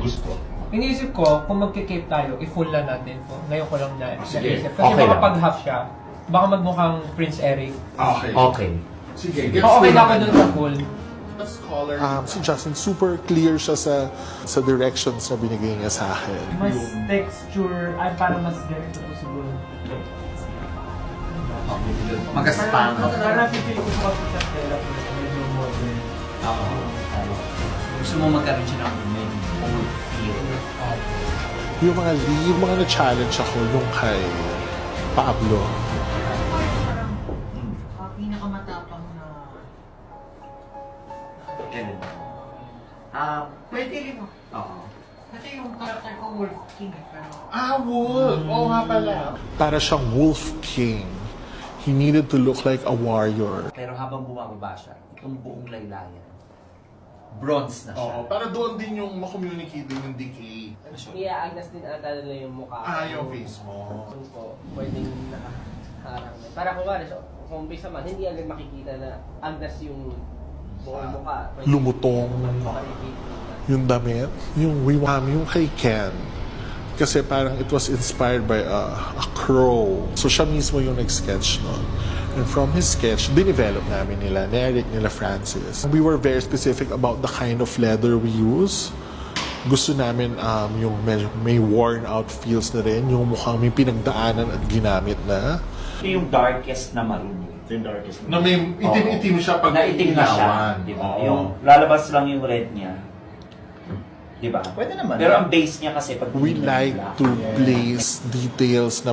gusto. Iniisip ko, kung magkikape tayo, i-full na natin po. Ngayon ko lang Sige. naisip. Kasi Okay baka lang. pag half siya, baka magmukhang Prince Eric. Okay. Okay. Sige, Okay na ako dun sa full. Mas color. Si Justin, super clear siya sa directions na binigay niya sa akin. Mas texture, ay parang mas ganito po siguro. Magaspang. Parang napipili ko sa tela po na medyo modern. Oo. Gusto mo magkaroon siya ng medyo old feel. Yung mga na-challenge ako nung kay Pablo. Pinakamatapang na... Ganun. Pwede rin mo. Oo. Kasi yung character ko, Wolf King. Pero... Wolf. Oo nga pala. Para siyang Wolf King. He needed to look like a warrior. Pero habang bumababa siya, itong buong laylayan, bronze na siya. Oo, para doon din yung makommunicate din yung decay. Iaagnas din ata nila yung mukha. Yung face mo. So po, pwedeng nakaharang. Para kung wala, so, kung umpisa man, hindi agad makikita na agnas yung buong mukha. Pwede Lumutong. makaripate Yung damit. Yung kay Ken. Kasi parang it was inspired by a crow. So siya mismo yung nag-sketch nun. And from his sketch, dinevelop namin nila Eric, nila Francis. We were very specific about the kind of leather we use. Gusto namin yung may worn out feels na rin, yung mukhang may pinagdaanan at ginamit na. Ito yung darkest na maroon. Ito yung darkest Na may itim-itim siya pag Naitim na siya. Diba? Yung lalabas lang yung red niya. Diba? Pwede naman. Pero ang base niya kasi pag We like to place details na